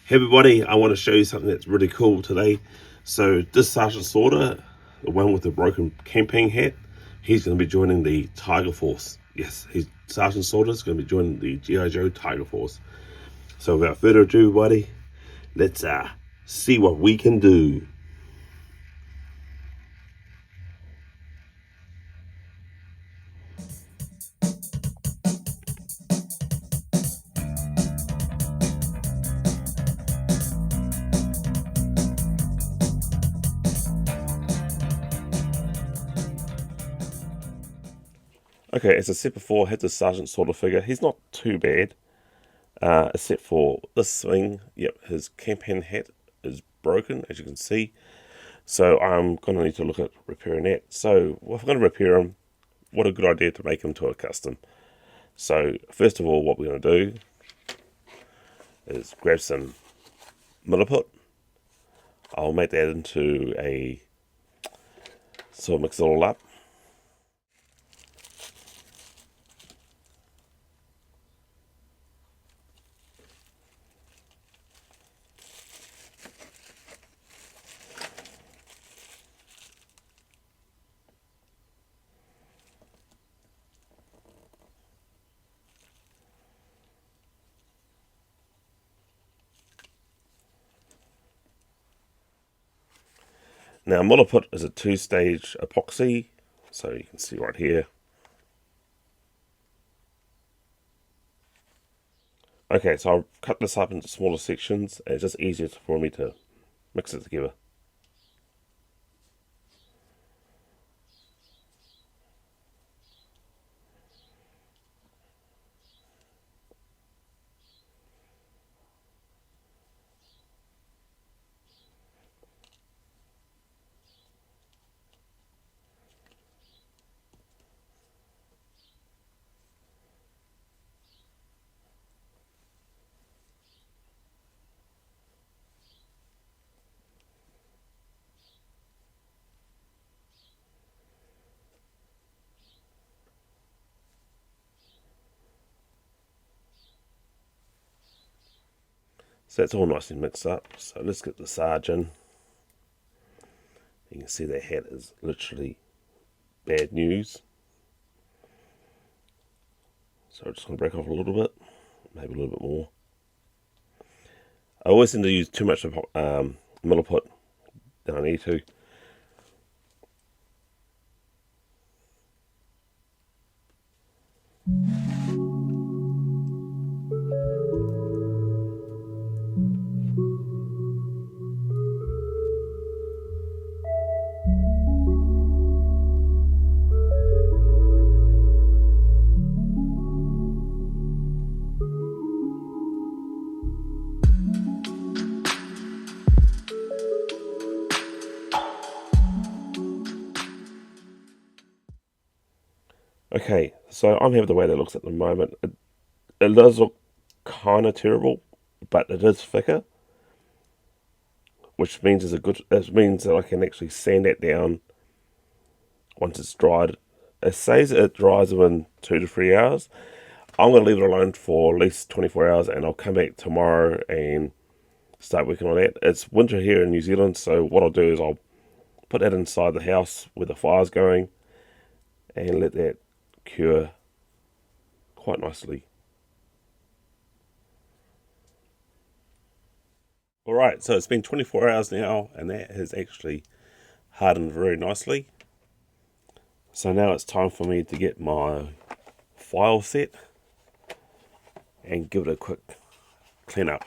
Hey everybody, I want to show you something that's really cool today. So this Sergeant Slaughter, the one with the broken campaign hat, he's going to be joining the Tiger Force. Yes, Sergeant Slaughter is going to be joining the G.I. Joe Tiger Force. So without further ado, buddy, let's see what we can do. Okay, as I said before, I had the Sergeant Slaughter figure. He's not too bad, except for this thing. Yep, his campaign hat is broken, as you can see. So I'm going to need to look at repairing that. So if I'm going to repair him, what a good idea to make him to a custom. So first of all, what we're going to do is grab some milliput. I'll make that into a, so I'll mix it all up. Now, milliput is a two-stage epoxy, so you can see right here. Okay, so I'll cut this up into smaller sections. It's just easier for me to mix it together. So that's all nicely mixed up. So let's get the Sarge in. You can see that hat is literally bad news. So I'm just going to break off a little bit, maybe a little bit more. I always seem to use too much of milliput than I need to. Okay, so I'm happy with the way that looks at the moment. It does look kind of terrible, but it is thicker, which means it means that I can actually sand that down once it's dried. It says it dries within 2 to 3 hours. I'm going to leave it alone for at least 24 hours, and I'll come back tomorrow and start working on that. It's winter here in New Zealand, so what I'll do is I'll put that inside the house where the fire's going and let that cure quite nicely. Alright, so it's been 24 hours now, and that has actually hardened very nicely. So now it's time for me to get my file set and give it a quick clean up.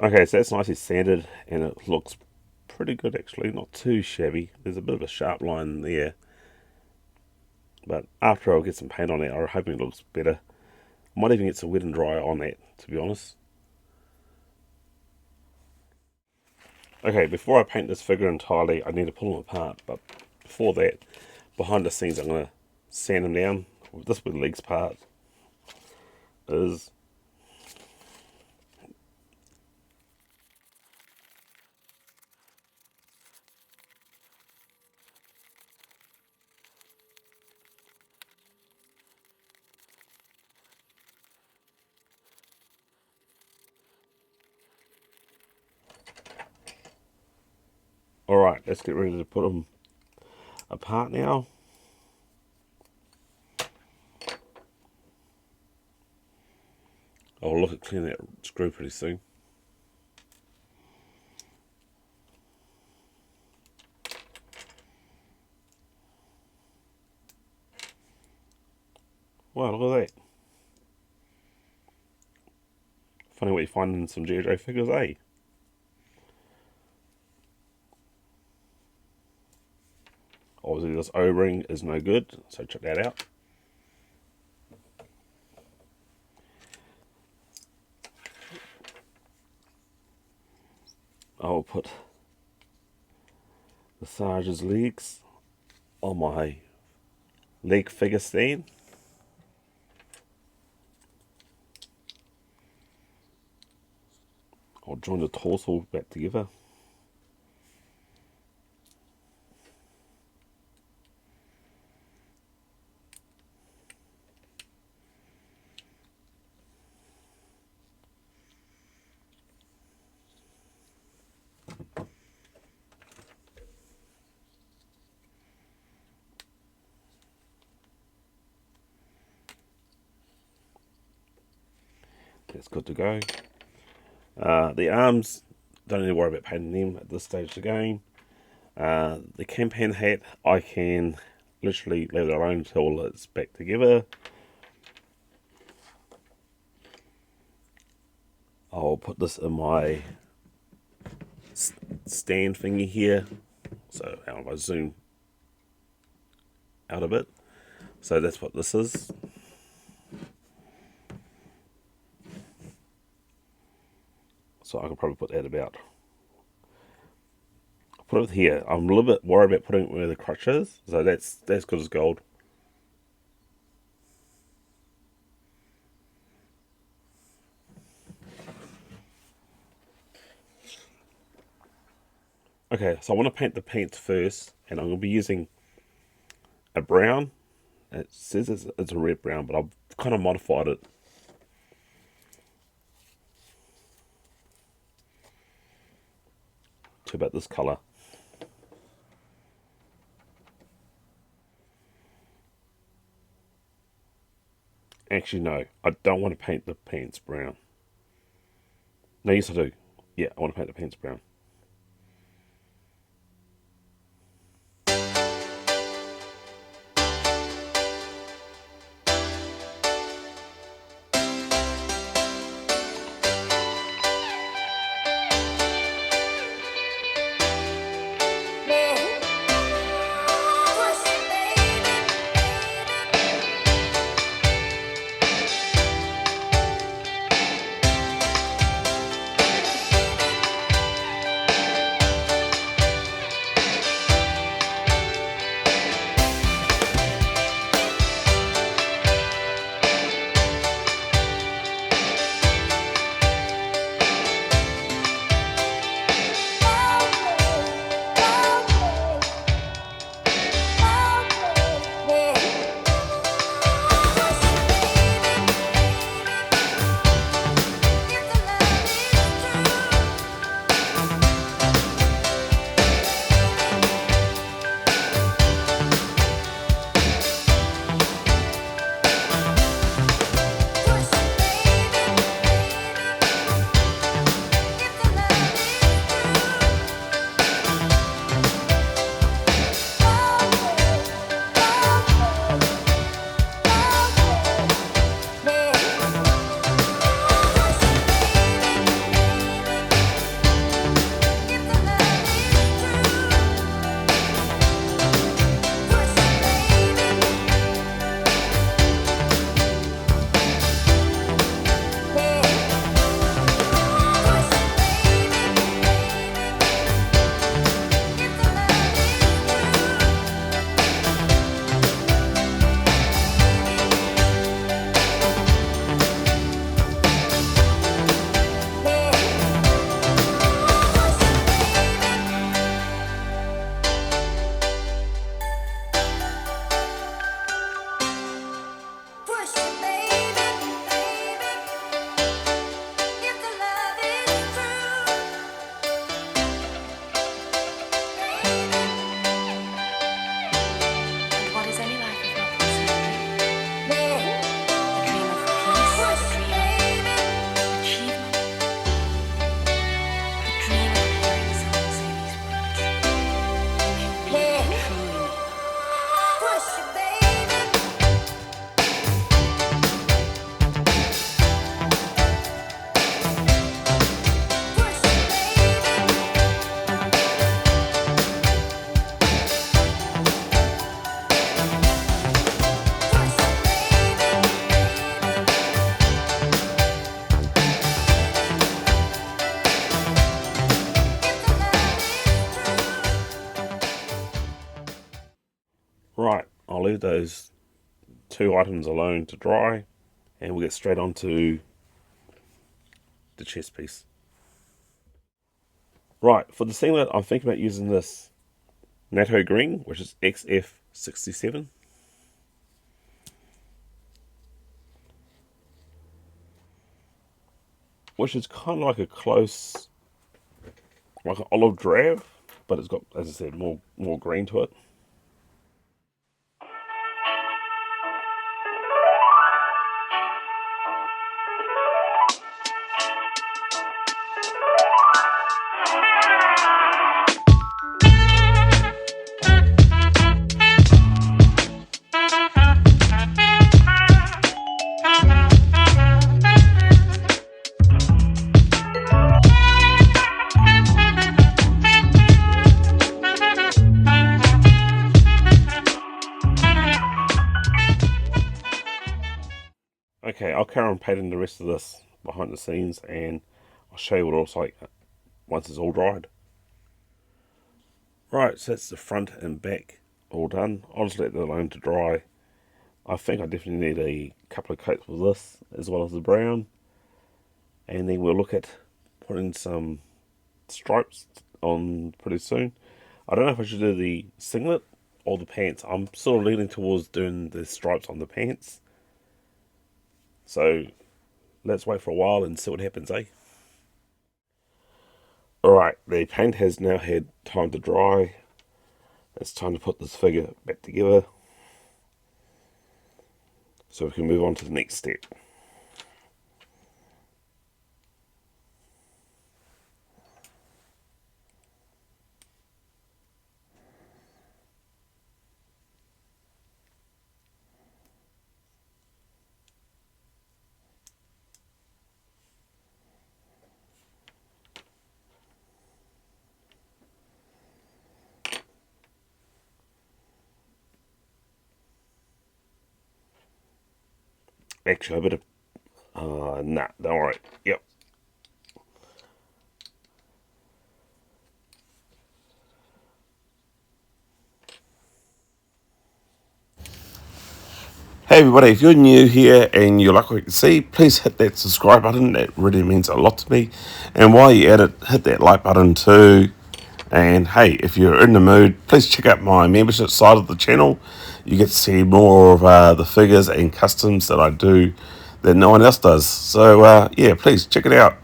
Okay, so that's nicely sanded and it looks pretty good actually, not too shabby. There's a bit of a sharp line there, but after I'll get some paint on it, I'm hoping it looks better. I might even get some wet and dry on that, to be honest. Okay, before I paint this figure entirely, I need to pull them apart, but before that, behind the scenes I'm going to sand them down. This with the legs part. is. Alright, let's get ready to put them apart now. I'll look at cleaning that screw pretty soon. Wow, look at that. Funny what you find in some G.I. Joe figures, eh? Obviously this O-ring is no good, so check that out. I'll put the Sarge's legs on my leg figure stand. I'll join the torso back together. That's good to go. The arms, don't need to worry about painting them at this stage of the game. The campaign hat, I can literally leave it alone until it's back together. I'll put this in my stand thingy here. So if I zoom out a bit. So that's what this is. So I can probably put that about. I'll put it here. I'm a little bit worried about putting it where the crutch is. So that's good as gold. Okay, so I want to paint the paint first, and I'm going to be using a brown. It says it's a red brown, but I've kind of modified it. To about this colour. Actually, no, I don't want to paint the pants brown. No, yes I do. Yeah, I want to paint the pants brown. leave those two items alone to dry, and we'll get straight on to the chest piece. Right, for the singlet, I'm thinking about using this NATO green, which is XF67. Which is kind of like a close, like an olive drab, but it's got, as I said, more green to it. Okay, I'll carry on painting the rest of this behind the scenes, and I'll show you what it looks like once it's all dried. Right, so that's the front and back all done. I'll just let that alone to dry. I think I definitely need a couple of coats with this, as well as the brown. And then we'll look at putting some stripes on pretty soon. I don't know if I should do the singlet or the pants. I'm sort of leaning towards doing the stripes on the pants. So let's wait for a while and see what happens, eh? Alright, the paint has now had time to dry. It's time to put this figure back together, so we can move on to the next step. Actually, I better... nah, don't worry. Yep. Hey everybody, if you're new here and you like what you can see, please hit that subscribe button. That really means a lot to me. And while you're at it, hit that like button too. And hey, if you're in the mood, please check out my membership side of the channel. You get to see more of the figures and customs that I do that no one else does. So yeah, please check it out.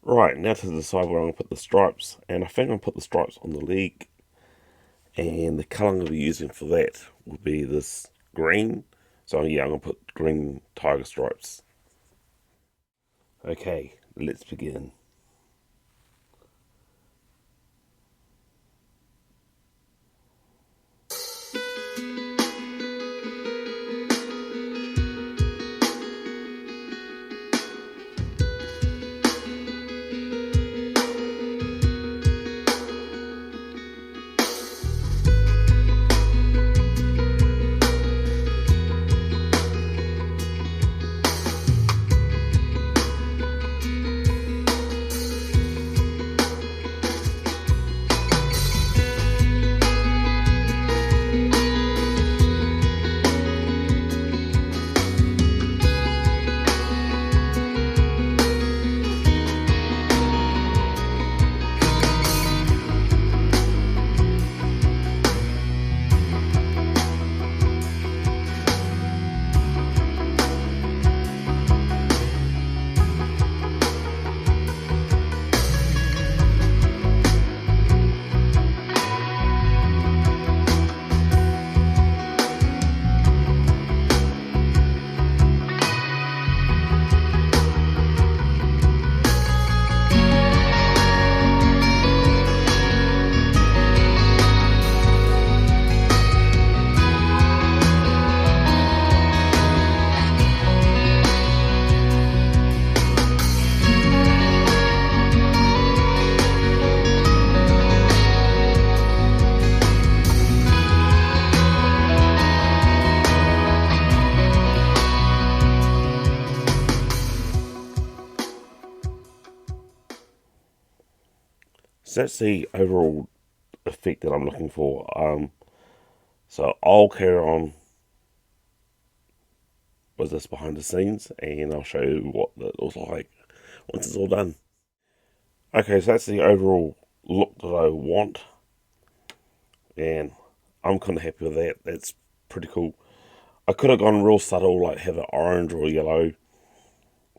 Right, now to decide where I'm going to put the stripes. And I think I'm going to put the stripes on the leg. And the colour I'm going to be using for that will be this green. So yeah, I'm going to put green tiger stripes. Okay, let's begin. So that's the overall effect that I'm looking for. So I'll carry on with this behind the scenes, and I'll show you what it looks like once it's all done. Okay, so that's the overall look that I want, and I'm kind of happy with that. That's pretty cool. I could have gone real subtle, like have it orange or yellow,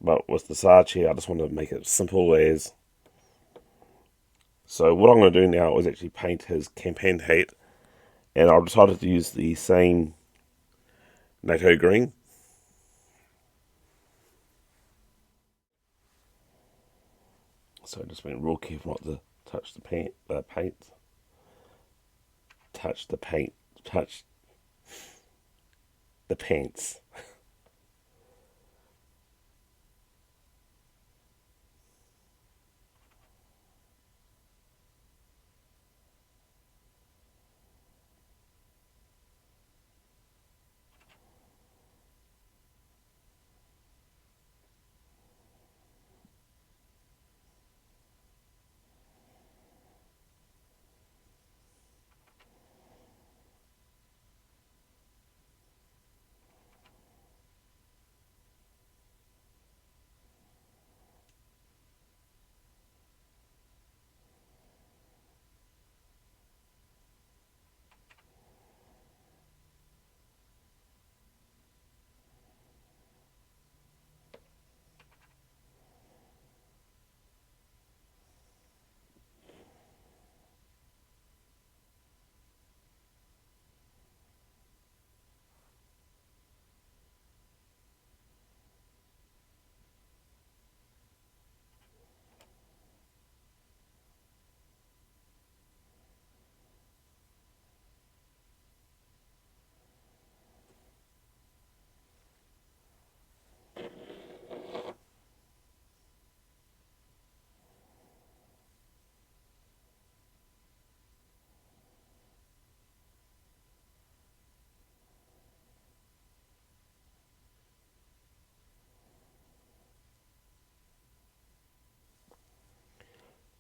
but with the Sarge here, I just want to make it simple as. So what I'm going to do now is actually paint his campaign hat, and I've decided to use the same NATO green. So just being real careful not to touch the paint, touch the paint, touch the pants.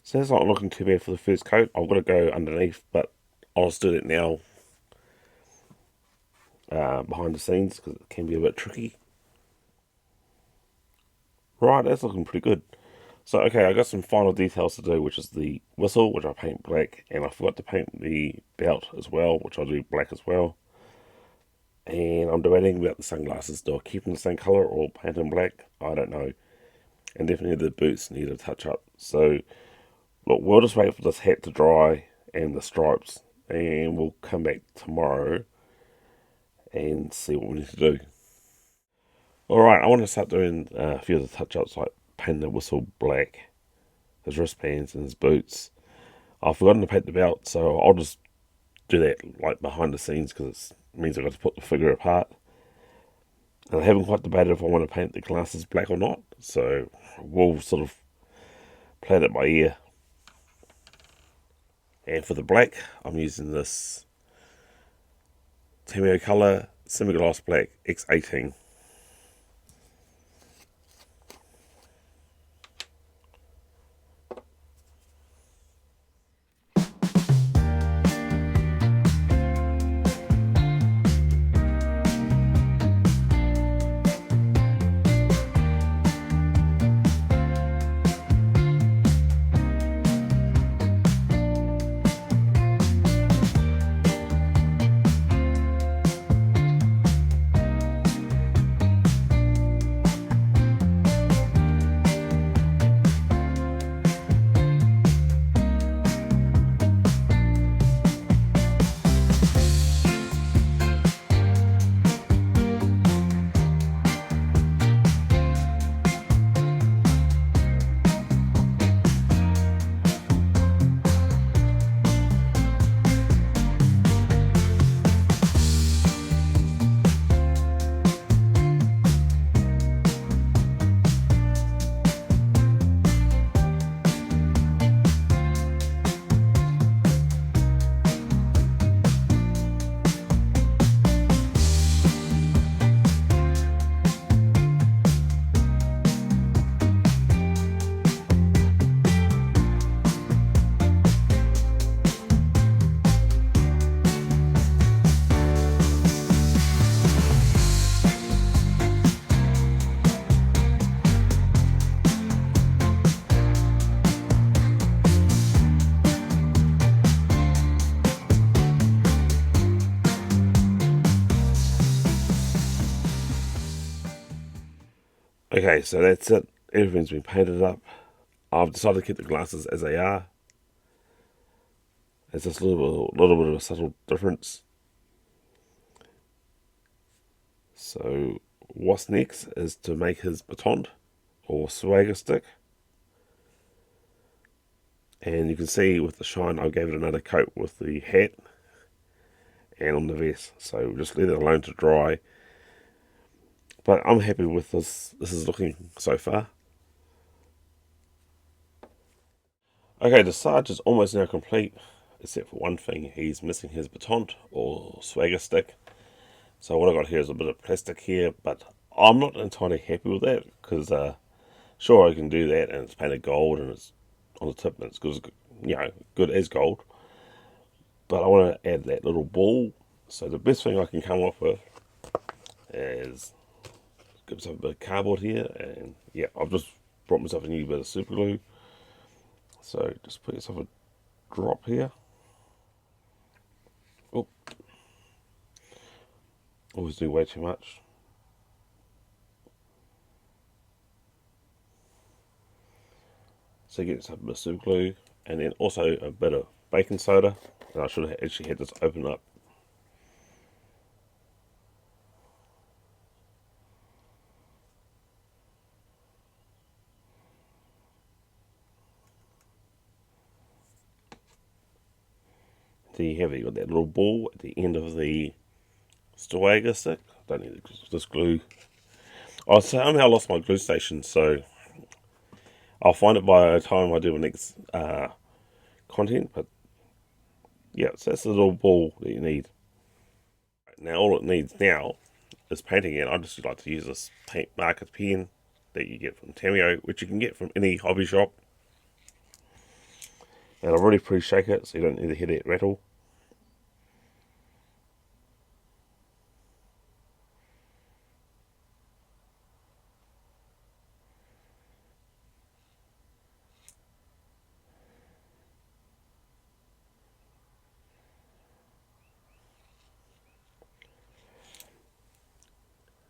So that's not looking too bad for the first coat. I've got to go underneath, but I'll just do that now behind the scenes because it can be a bit tricky. Right, that's looking pretty good. So, okay, I got some final details to do, which is the whistle, which I paint black, and I forgot to paint the belt as well, which I'll do black as well. And I'm debating about the sunglasses. Do I keep them the same colour or paint them black? I don't know. And definitely the boots need a touch up. So, look, we'll just wait for this hat to dry and the stripes, and we'll come back tomorrow and see what we need to do. Alright, I want to start doing a few of the touch-ups, like painting the whistle black, his wristbands and his boots. I've forgotten to paint the belt, so I'll just do that like behind the scenes because it means I've got to put the figure apart. And I haven't quite debated if I want to paint the glasses black or not, so we'll sort of play that by ear. And for the black, I'm using this Tamio Colour Semi-Gloss Black X18. Okay, so that's it. Everything's been painted up. I've decided to keep the glasses as they are. It's just a little bit of a subtle difference. So what's next is to make his baton or swagger stick. And you can see with the shine, I gave it another coat with the hat and on the vest. So just leave it alone to dry. But I'm happy with this. This is looking so far. Okay, the Sarge is almost now complete, except for one thing. He's missing his baton or swagger stick. So what I got here is a bit of plastic here, but I'm not entirely happy with that because sure I can do that, and it's painted gold and it's on the tip and it's good, good as gold. But I want to add that little ball. So the best thing I can come up with is give myself a bit of cardboard here, and yeah, I've just brought myself a new bit of super glue. So just put yourself a drop here. Oh, always do way too much. So get yourself a bit of super glue, and then also a bit of baking soda. And I should have actually had this open up. There you have it. You got that little ball at the end of the swagger stick. Don't need this glue. I somehow lost my glue station, so I'll find it by the time I do my next content. But yeah, so that's the little ball that you need. Now all it needs now is painting, and I just like to use this paint marker pen that you get from Tamio, which you can get from any hobby shop. And I've already pre-shake it, so you don't need to hear that rattle.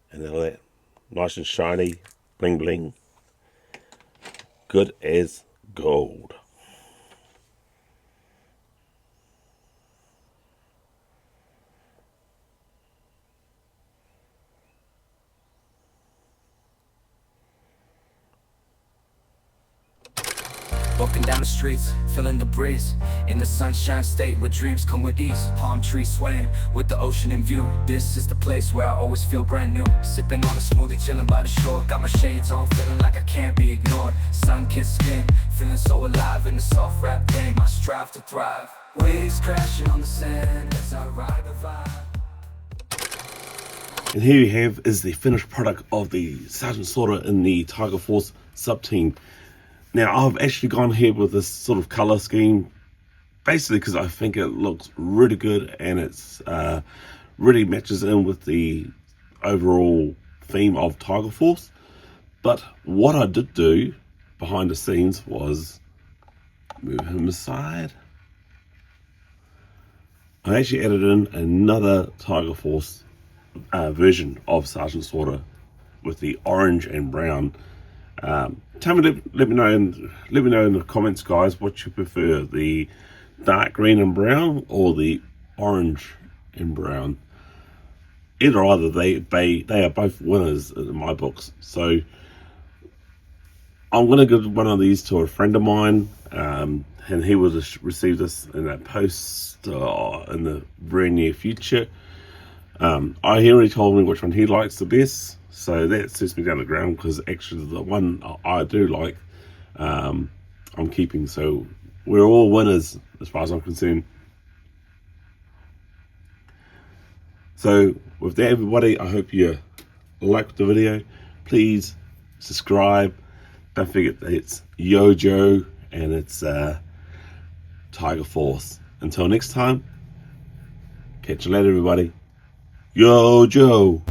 And then all that nice and shiny, bling bling, good as gold. Walking down the streets, feeling the breeze. In the sunshine state where dreams come with ease. Palm trees swaying with the ocean in view. This is the place where I always feel brand new. Sipping on a smoothie, chilling by the shore. Got my shades on, feeling like I can't be ignored. Sun-kissed skin, feeling so alive in the soft rap game. I strive to thrive. Waves crashing on the sand as I ride the vibe. And here you have is the finished product of the Sergeant Slaughter in the Tiger Force sub-team. Now, I've actually gone ahead with this sort of colour scheme, basically because I think it looks really good and it's really matches in with the overall theme of Tiger Force. But what I did do behind the scenes was move him aside. I actually added in another Tiger Force version of Sergeant Slaughter with the orange and brown. Tell me, let me know in the comments, guys, what you prefer, the dark green and brown or the orange and brown. Either, they are both winners in my books. So I'm going to give one of these to a friend of mine, and he will receive this in a post in the very near future. He already told me which one he likes the best. So that suits me down the ground, because actually the one I do like, I'm keeping. So we're all winners as far as I'm concerned. So with that, everybody, I hope you liked the video. Please subscribe. Don't forget that it's Yojo and it's Tiger Force. Until next time, catch you later, everybody. Yojo.